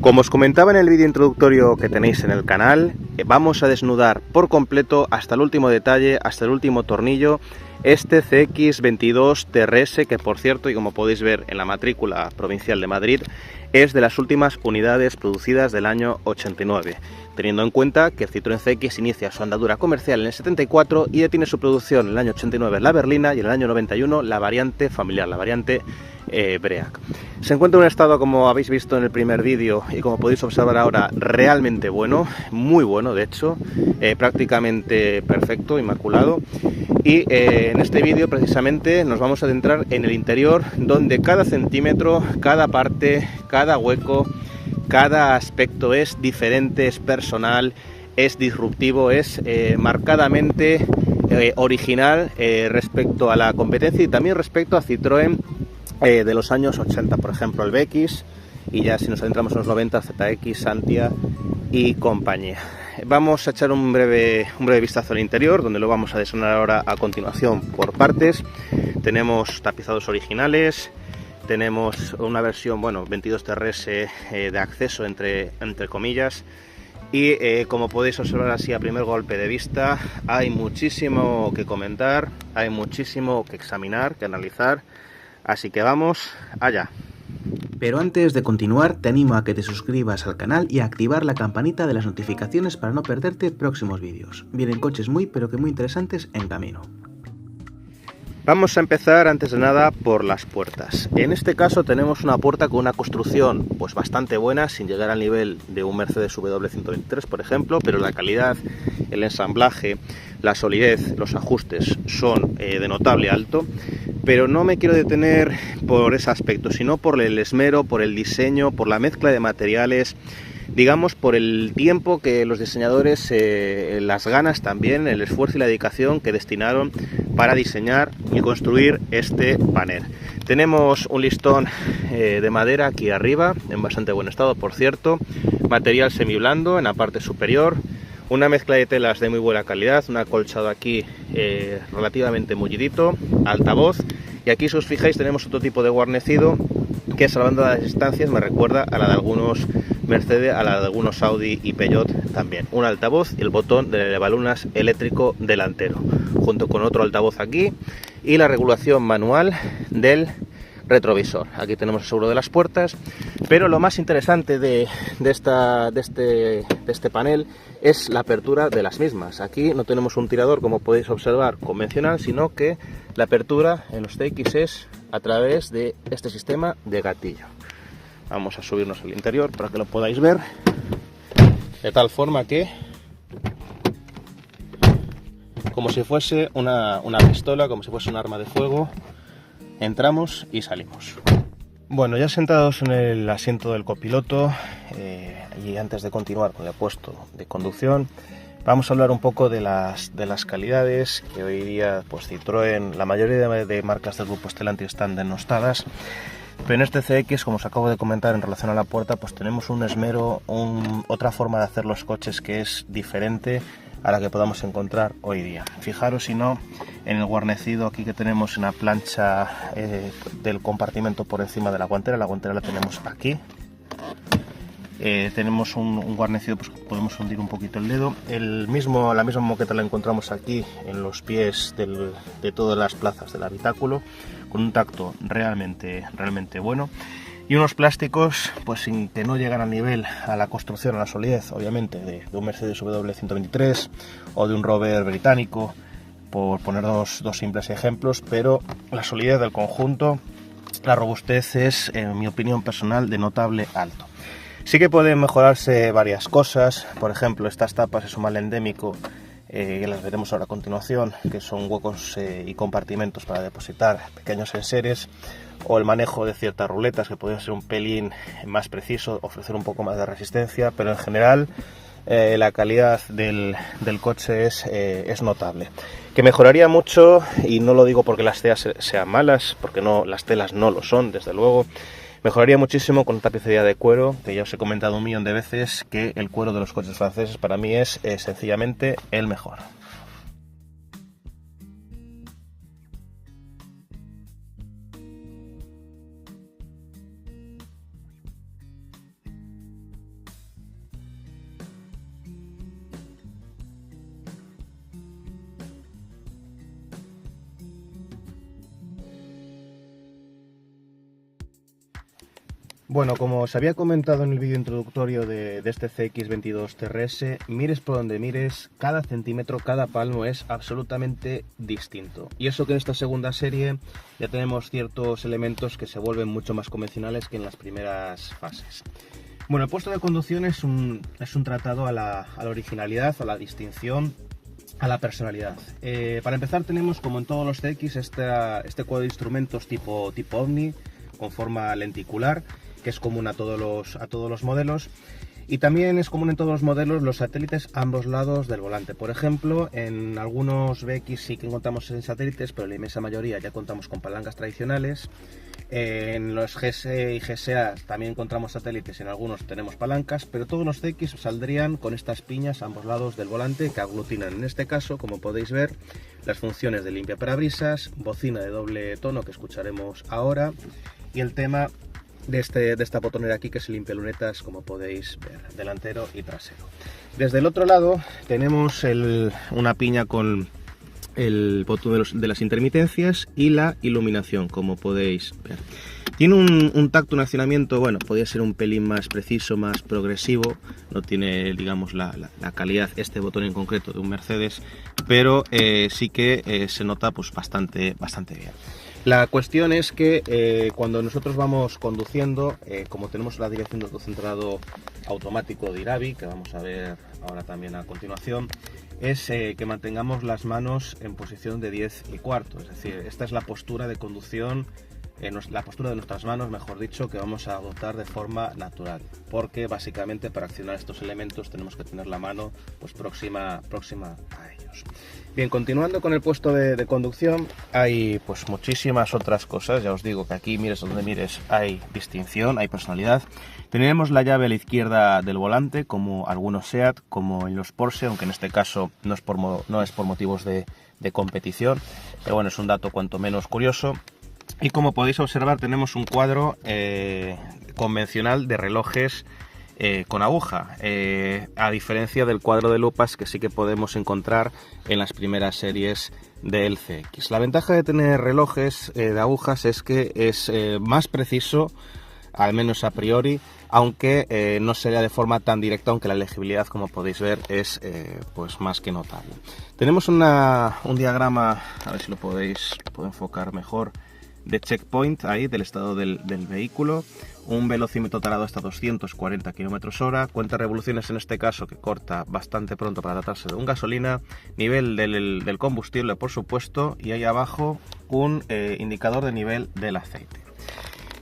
Como os comentaba en el vídeo introductorio que tenéis en el canal, vamos a desnudar por completo, hasta el último detalle, hasta el último tornillo, este CX22 TRS, que por cierto, y como podéis ver en la matrícula provincial de Madrid, es de las últimas unidades producidas del año 89, teniendo en cuenta que el Citroën CX inicia su andadura comercial en el 74 y ya tiene su producción en el año 89 la berlina y en el año 91 la variante familiar, la variante Break. Se encuentra en un estado, como habéis visto en el primer vídeo y como podéis observar ahora, realmente bueno, muy bueno de hecho, prácticamente perfecto, inmaculado. Y en este vídeo precisamente nos vamos a adentrar en el interior, donde cada centímetro, cada parte, cada hueco, cada aspecto es diferente, es personal, es disruptivo, es marcadamente original respecto a la competencia y también respecto a Citroën de los años 80, por ejemplo el BX, y ya si nos adentramos en los 90, ZX, Santia y compañía. Vamos a echar un breve vistazo al interior, donde lo vamos a desgranar ahora a continuación por partes. Tenemos tapizados originales, tenemos una versión, bueno, 22 TRS de acceso entre comillas, y como podéis observar así a primer golpe de vista, hay muchísimo que comentar, hay muchísimo que examinar, que analizar, así que vamos allá. Pero antes de continuar, te animo a que te suscribas al canal y a activar la campanita de las notificaciones para no perderte próximos vídeos. Vienen coches muy interesantes en camino. Vamos a empezar antes de nada por las puertas. En este caso tenemos una puerta con una construcción pues bastante buena, sin llegar al nivel de un Mercedes W123 por ejemplo, pero la calidad, el ensamblaje, la solidez, los ajustes son de notable alto. Pero no me quiero detener por ese aspecto, sino por el esmero, por el diseño, por la mezcla de materiales, digamos por el tiempo que los diseñadores, las ganas también, el esfuerzo y la dedicación que destinaron para diseñar y construir este panel. Tenemos un listón de madera aquí arriba, en bastante buen estado por cierto, material semiblando en la parte superior, una mezcla de telas de muy buena calidad, un acolchado aquí relativamente mullidito, altavoz, y aquí si os fijáis tenemos otro tipo de guarnecido que, salvando las distancias, me recuerda a la de algunos Mercedes, a la de algunos Audi y Peugeot también. Un altavoz y el botón de elevalunas eléctrico delantero, junto con otro altavoz aquí y la regulación manual del retrovisor. Aquí tenemos el seguro de las puertas, pero lo más interesante de este panel es la apertura de las mismas. Aquí no tenemos un tirador, como podéis observar, convencional, sino que la apertura en los TX es a través de este sistema de gatillo. Vamos a subirnos al interior para que lo podáis ver, de tal forma que, como si fuese una pistola, como si fuese un arma de fuego, entramos y salimos. Bueno, ya sentados en el asiento del copiloto y antes de continuar con el puesto de conducción, vamos a hablar un poco de las calidades que hoy día pues Citroën, la mayoría de marcas del grupo Stellantis están denostadas, pero en este CX, como os acabo de comentar en relación a la puerta, pues tenemos un esmero, otra forma de hacer los coches que es diferente a la que podamos encontrar hoy día. Fijaros si no en el guarnecido aquí que tenemos en la plancha del compartimento por encima de la guantera la tenemos aquí. Tenemos un guarnecido, pues podemos hundir un poquito el dedo. La misma moqueta la encontramos aquí en los pies de todas las plazas del habitáculo, con un tacto realmente bueno. Y unos plásticos pues sin que no llegan a nivel a la construcción, a la solidez obviamente de un Mercedes W123 o de un Rover británico, por poner dos simples ejemplos, pero la solidez del conjunto, la robustez es, en mi opinión personal, de notable alto. Sí que pueden mejorarse varias cosas, por ejemplo estas tapas es un mal endémico, que las veremos ahora a continuación, que son huecos y compartimentos para depositar pequeños enseres, o el manejo de ciertas ruletas que podría ser un pelín más preciso, ofrecer un poco más de resistencia, pero en general la calidad del coche es notable. Que mejoraría mucho, y no lo digo porque las telas sean malas, porque no, las telas no lo son, desde luego. Mejoraría muchísimo con tapicería de cuero, que ya os he comentado un millón de veces que el cuero de los coches franceses para mí es sencillamente el mejor. Bueno, como os había comentado en el vídeo introductorio de este CX22 TRS, mires por donde mires, cada centímetro, cada palmo es absolutamente distinto. Y eso que en esta segunda serie ya tenemos ciertos elementos que se vuelven mucho más convencionales que en las primeras fases. Bueno, el puesto de conducción es un tratado a la originalidad, a la distinción, a la personalidad. Para empezar tenemos, como en todos los CX, este cuadro de instrumentos tipo OVNI, con forma lenticular, que es común a todos los modelos, y también es común en todos los modelos los satélites a ambos lados del volante. Por ejemplo, en algunos BX sí que contamos en satélites, pero en la inmensa mayoría ya contamos con palancas tradicionales. En los GS y GSA también encontramos satélites, en algunos tenemos palancas, pero todos los CX saldrían con estas piñas a ambos lados del volante que aglutinan, en este caso, como podéis ver, las funciones de limpia parabrisas, bocina de doble tono que escucharemos ahora, y el tema de esta botonera aquí, que es el limpialunetas, como podéis ver, delantero y trasero. Desde el otro lado tenemos una piña con el botón de las intermitencias y la iluminación, como podéis ver. Tiene un tacto, un accionamiento, bueno, podría ser un pelín más preciso, más progresivo, no tiene, digamos, la calidad, este botón en concreto, de un Mercedes, pero sí que se nota pues bastante bien. La cuestión es que cuando nosotros vamos conduciendo, como tenemos la dirección de autocentrado automático de Irabi, que vamos a ver ahora también a continuación, es que mantengamos las manos en posición de 10 y cuarto, es decir, esta es la postura de conducción, la postura de nuestras manos, mejor dicho, que vamos a adoptar de forma natural, porque básicamente para accionar estos elementos tenemos que tener la mano pues próxima a ellos. Bien, continuando con el puesto de conducción, hay pues muchísimas otras cosas. Ya os digo que aquí, mires donde mires, hay distinción, hay personalidad. Tenemos la llave a la izquierda del volante, como algunos SEAT, como en los Porsche, aunque en este caso no es por motivos de competición, pero bueno, es un dato cuanto menos curioso. Y como podéis observar, tenemos un cuadro convencional de relojes con aguja, a diferencia del cuadro de lupas que sí que podemos encontrar en las primeras series del CX. La ventaja de tener relojes de agujas es que es más preciso, al menos a priori, aunque no sería de forma tan directa, aunque la legibilidad, como podéis ver, es pues más que notable. Tenemos un diagrama, a ver si lo puedo enfocar mejor, de checkpoint ahí del estado del vehículo, un velocímetro tarado hasta 240 km/h, cuenta revoluciones en este caso, que corta bastante pronto para tratarse de un gasolina, nivel del combustible, por supuesto, y ahí abajo un indicador de nivel del aceite.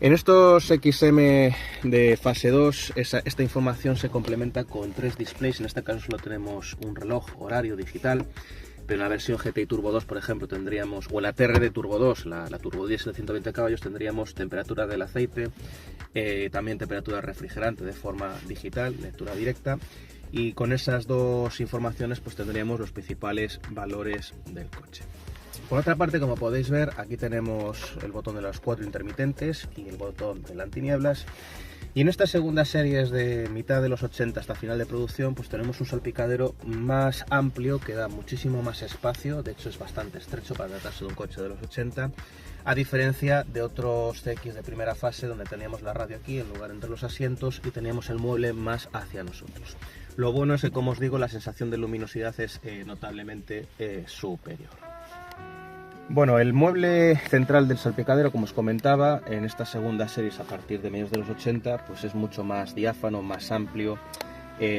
En estos XM de fase 2, esta información se complementa con 3 displays. En este caso solo tenemos un reloj horario digital, pero en la versión GTI Turbo 2, por ejemplo, tendríamos, o en la TRD Turbo 2, la Turbo Diesel de 120 caballos, tendríamos temperatura del aceite, también temperatura refrigerante de forma digital, lectura directa, y con esas dos informaciones pues tendríamos los principales valores del coche. Por otra parte, como podéis ver, aquí tenemos el botón de los 4 intermitentes y el botón del antinieblas. Y en estas segundas series de mitad de los 80 hasta final de producción, pues tenemos un salpicadero más amplio que da muchísimo más espacio. De hecho, es bastante estrecho para tratarse de un coche de los 80, a diferencia de otros CX de primera fase, donde teníamos la radio aquí en lugar entre los asientos y teníamos el mueble más hacia nosotros. Lo bueno es que, como os digo, la sensación de luminosidad es notablemente superior. Bueno, el mueble central del salpicadero, como os comentaba, en estas segundas series a partir de mediados de los 80, pues es mucho más diáfano, más amplio,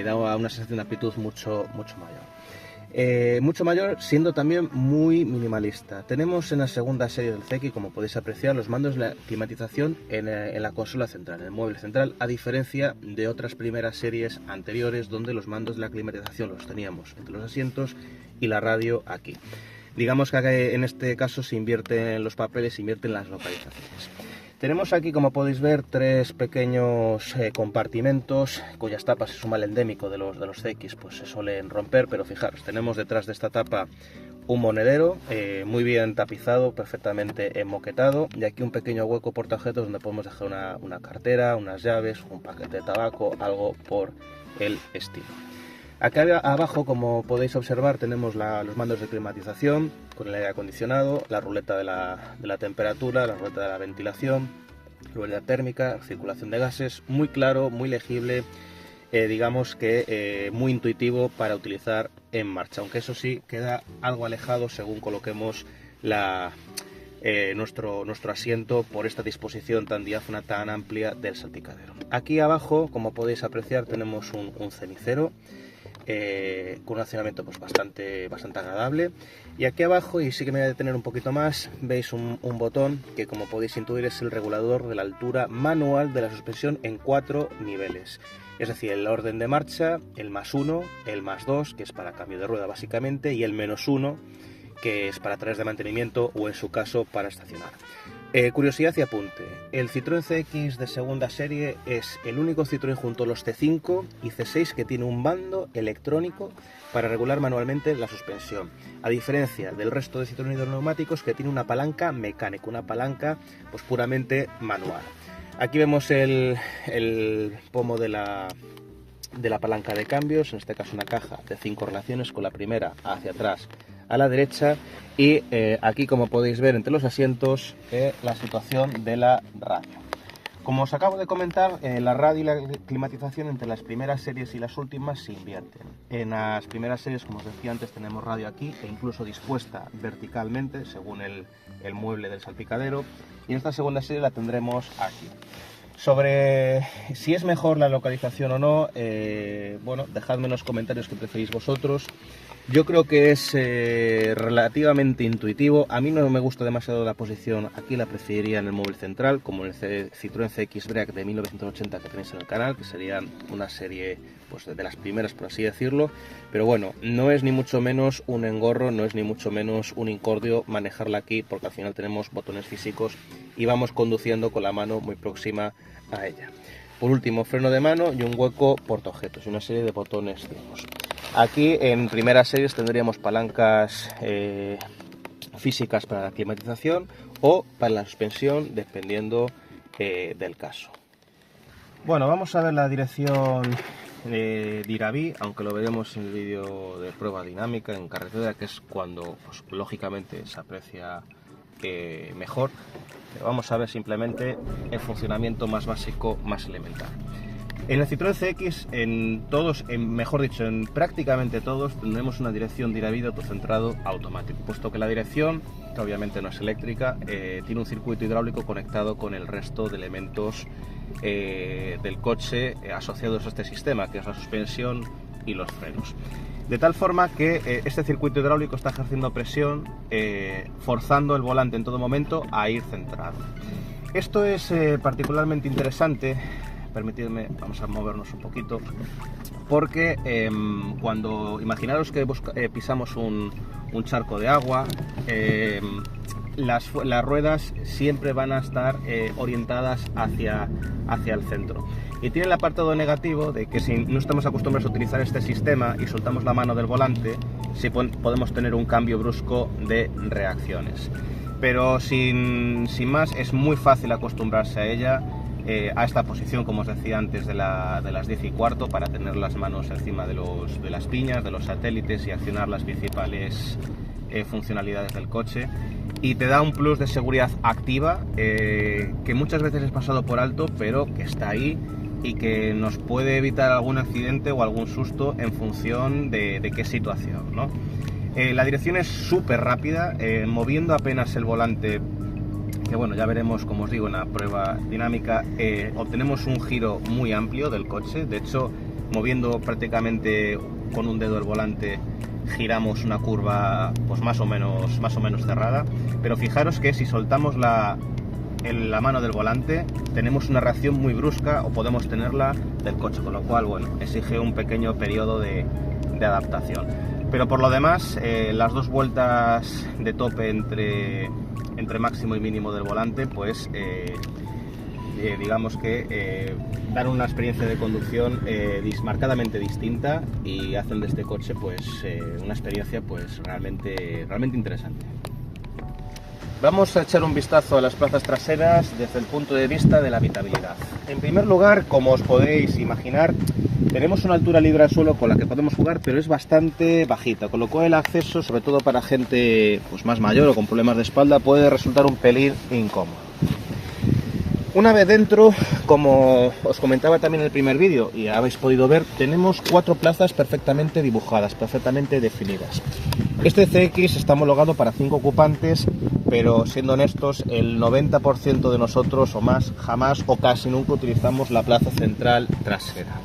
da una sensación de amplitud mucho mayor. Mucho mayor, siendo también muy minimalista. Tenemos en la segunda serie del CX, como podéis apreciar, los mandos de la climatización en la consola central, en el mueble central, a diferencia de otras primeras series anteriores donde los mandos de la climatización los teníamos entre los asientos y la radio aquí. Digamos que en este caso se invierten los papeles, se invierten las localizaciones. Tenemos aquí, como podéis ver, 3 pequeños compartimentos cuyas tapas, se suma el endémico de los CX, pues se suelen romper, pero fijaros, tenemos detrás de esta tapa un monedero muy bien tapizado, perfectamente moquetado, y aquí un pequeño hueco portaobjetos donde podemos dejar una cartera, unas llaves, un paquete de tabaco, algo por el estilo. Acá abajo, como podéis observar, tenemos los mandos de climatización con el aire acondicionado, la ruleta de la temperatura, la ruleta de la ventilación, fluidez térmica, circulación de gases, muy claro, muy legible, digamos que muy intuitivo para utilizar en marcha, aunque eso sí queda algo alejado según coloquemos nuestro asiento por esta disposición tan diáfana, tan amplia del salpicadero. Aquí abajo, como podéis apreciar, tenemos un cenicero con un accionamiento pues bastante agradable, y aquí abajo, y sí que me voy a detener un poquito más, veis un botón que, como podéis intuir, es el regulador de la altura manual de la suspensión en 4 niveles, es decir, el orden de marcha, el +1, el +2, que es para cambio de rueda básicamente, y el -1, que es para tareas de mantenimiento o en su caso para estacionar. Curiosidad y apunte, el Citroën CX de segunda serie es el único Citroën junto a los C5 y C6 que tiene un mando electrónico para regular manualmente la suspensión, a diferencia del resto de Citroën hidroneumáticos que tiene una palanca mecánica, una palanca pues puramente manual. Aquí vemos el pomo de la palanca de cambios, en este caso una caja de 5 relaciones, con la primera hacia atrás a la derecha, y aquí, como podéis ver entre los asientos, la situación de la radio. Como os acabo de comentar, la radio y la climatización entre las primeras series y las últimas se invierten. En las primeras series, como os decía antes, tenemos radio aquí e incluso dispuesta verticalmente según el mueble del salpicadero, y en esta segunda serie la tendremos aquí. Sobre si es mejor la localización o no, bueno, dejadme en los comentarios qué preferís vosotros. Yo creo que es relativamente intuitivo. A mí no me gusta demasiado la posición, aquí la preferiría en el mueble central, como en el Citroën CX Break de 1980 que tenéis en el canal, que sería una serie pues de las primeras, por así decirlo. Pero bueno, no es ni mucho menos un engorro, no es ni mucho menos un incordio manejarla aquí, porque al final tenemos botones físicos y vamos conduciendo con la mano muy próxima a ella. Por último, freno de mano y un hueco portaobjetos y una serie de botones ciegos. Aquí en primeras series tendríamos palancas físicas para la climatización o para la suspensión, dependiendo del caso. Bueno, vamos a ver la dirección de Diraví, aunque lo veremos en el vídeo de prueba dinámica en carretera, que es cuando pues, lógicamente se aprecia mejor. Pero vamos a ver simplemente el funcionamiento más básico, más elemental. En el Citroën CX, en prácticamente todos, tendremos una dirección Diraví de autocentrado automático, puesto que la dirección, que obviamente no es eléctrica, tiene un circuito hidráulico conectado con el resto de elementos del coche asociados a este sistema, que es la suspensión y los frenos. De tal forma que este circuito hidráulico está ejerciendo presión, forzando el volante en todo momento a ir centrado. Esto es particularmente interesante. Permitidme, vamos a movernos un poquito, porque cuando imaginaros que pisamos un charco de agua, las ruedas siempre van a estar orientadas hacia el centro. Y tiene el apartado negativo de que si no estamos acostumbrados a utilizar este sistema y soltamos la mano del volante, sí podemos tener un cambio brusco de reacciones. Pero sin más, es muy fácil acostumbrarse a ella. A esta posición, como os decía antes, de las 10:15, para tener las manos encima de las piñas, de los satélites, y accionar las principales funcionalidades del coche. Y te da un plus de seguridad activa que muchas veces es pasado por alto, pero que está ahí y que nos puede evitar algún accidente o algún susto en función de qué situación, ¿no? La dirección es súper rápida, moviendo apenas el volante, que bueno, ya veremos, como os digo, en la prueba dinámica, obtenemos un giro muy amplio del coche. De hecho, moviendo prácticamente con un dedo el volante, giramos una curva pues más o menos cerrada. Pero fijaros que si soltamos la mano del volante, tenemos una reacción muy brusca, o podemos tenerla, del coche, con lo cual, bueno, exige un pequeño periodo de adaptación. Pero por lo demás, las dos vueltas de tope entre máximo y mínimo del volante, pues digamos que dan una experiencia de conducción marcadamente distinta, y hacen de este coche pues una experiencia pues realmente interesante. Vamos a echar un vistazo a las plazas traseras desde el punto de vista de la habitabilidad. En primer lugar, como os podéis imaginar, tenemos una altura libre al suelo con la que podemos jugar, pero es bastante bajita, con lo cual el acceso, sobre todo para gente pues más mayor o con problemas de espalda, puede resultar un pelín incómodo. Una vez dentro, como os comentaba también en el primer vídeo y habéis podido ver, tenemos 4 plazas perfectamente dibujadas, perfectamente definidas. Este CX está homologado para 5 ocupantes, pero siendo honestos, el 90% de nosotros o más jamás o casi nunca utilizamos la plaza central trasera.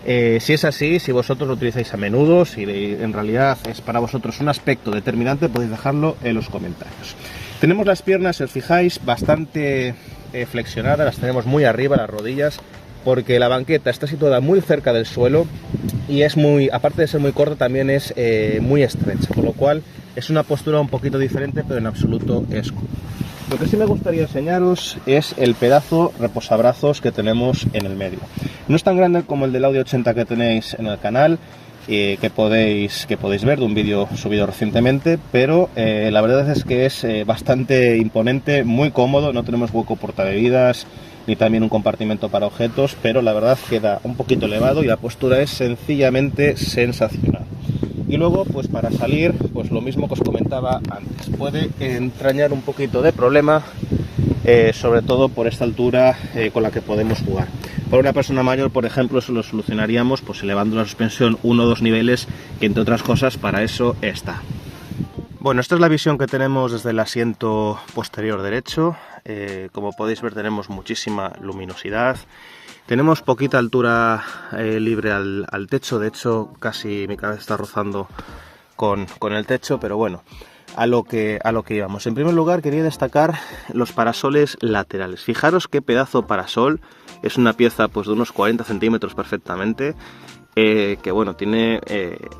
Si es así, si vosotros lo utilizáis a menudo, si en realidad es para vosotros un aspecto determinante, podéis dejarlo en los comentarios. Tenemos las piernas, si os fijáis, bastante flexionadas, las tenemos muy arriba, las rodillas, porque la banqueta está situada muy cerca del suelo y es muy, aparte de ser muy corta, también es muy estrecha, por lo cual es una postura un poquito diferente, pero en absoluto es cómoda. Lo que sí me gustaría enseñaros es el pedazo reposabrazos que tenemos en el medio. No es tan grande como el del Audi 80 que tenéis en el canal, que podéis ver de un vídeo subido recientemente, pero la verdad es que es bastante imponente, muy cómodo. No tenemos hueco portabebidas ni también un compartimento para objetos, pero la verdad queda un poquito elevado y la postura es sencillamente sensacional. Y luego, pues para salir, pues lo mismo que os comentaba antes, puede entrañar un poquito de problema, sobre todo por esta altura con la que podemos jugar. Para una persona mayor, por ejemplo, eso lo solucionaríamos pues elevando la suspensión 1 o 2 niveles, que entre otras cosas para eso está. Bueno, esta es la visión que tenemos desde el asiento posterior derecho. Como podéis ver, tenemos muchísima luminosidad. Tenemos poquita altura libre al techo, de hecho casi mi cabeza está rozando con el techo, pero bueno, a lo que íbamos. En primer lugar quería destacar los parasoles laterales. Fijaros qué pedazo parasol, es una pieza pues de unos 40 centímetros perfectamente, que bueno, tiene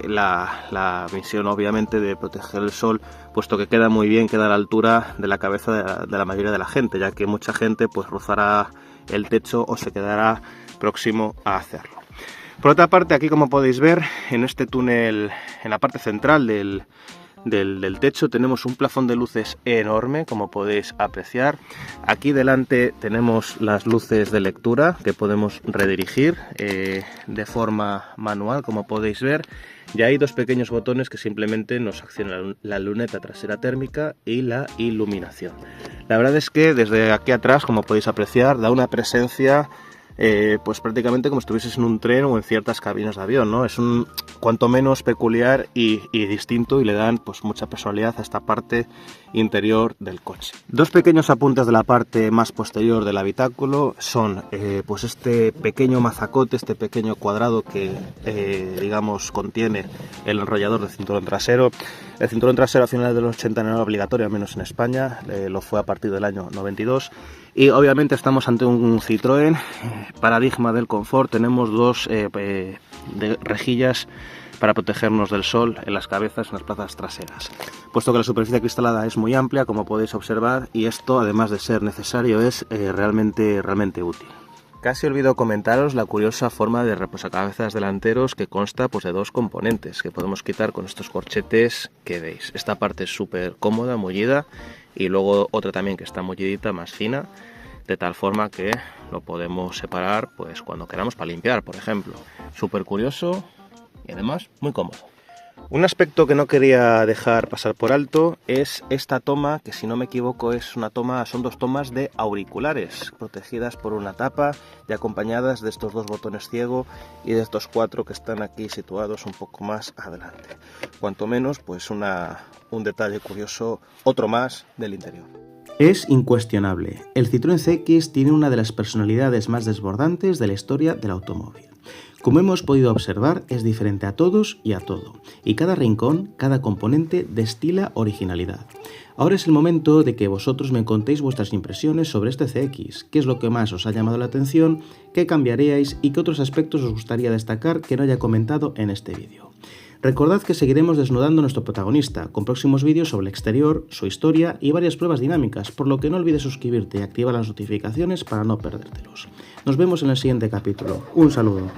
la misión obviamente de proteger el sol, puesto que queda muy bien, queda a la altura de la cabeza de la mayoría de la gente, ya que mucha gente pues rozará el techo o se quedará próximo a hacerlo. Por otra parte, aquí como podéis ver, en este túnel, en la parte central del techo, tenemos un plafón de luces enorme, como podéis apreciar. Aquí delante tenemos las luces de lectura que podemos redirigir de forma manual, como podéis ver. Y hay 2 pequeños botones que simplemente nos accionan la luneta trasera térmica y la iluminación. La verdad es que desde aquí atrás, como podéis apreciar, da una presencia pues prácticamente como si estuvieses en un tren o en ciertas cabinas de avión, ¿no? Es un cuanto menos peculiar y distinto, y le dan pues mucha personalidad a esta parte interior del coche. 2 pequeños apuntes de la parte más posterior del habitáculo son pues este pequeño mazacote, este pequeño cuadrado que digamos contiene el enrollador del cinturón trasero. El cinturón trasero a finales de los 80 no era obligatorio, al menos en España, lo fue a partir del año 92. Y obviamente estamos ante un Citroën, paradigma del confort. Tenemos 2 rejillas para protegernos del sol en las cabezas, en las plazas traseras. Puesto que la superficie acristalada es muy amplia, como podéis observar, y esto, además de ser necesario, es realmente útil. Casi olvido comentaros la curiosa forma de reposacabezas delanteros, que consta pues de 2 componentes que podemos quitar con estos corchetes que veis. Esta parte es súper cómoda, mullida, y luego otra también que está mullidita, más fina, de tal forma que lo podemos separar pues cuando queramos para limpiar, por ejemplo. Súper curioso y además muy cómodo. Un aspecto que no quería dejar pasar por alto es esta toma, que si no me equivoco son 2 tomas de auriculares protegidas por una tapa y acompañadas de estos 2 botones ciego y de estos 4 que están aquí situados un poco más adelante. Cuanto menos pues un detalle curioso, otro más del interior. Es incuestionable, el Citroën CX tiene una de las personalidades más desbordantes de la historia del automóvil. Como hemos podido observar, es diferente a todos y a todo, y cada rincón, cada componente destila originalidad. Ahora es el momento de que vosotros me contéis vuestras impresiones sobre este CX, qué es lo que más os ha llamado la atención, qué cambiaríais y qué otros aspectos os gustaría destacar que no haya comentado en este vídeo. Recordad que seguiremos desnudando a nuestro protagonista, con próximos vídeos sobre el exterior, su historia y varias pruebas dinámicas, por lo que no olvides suscribirte y activar las notificaciones para no perdértelos. Nos vemos en el siguiente capítulo. Un saludo.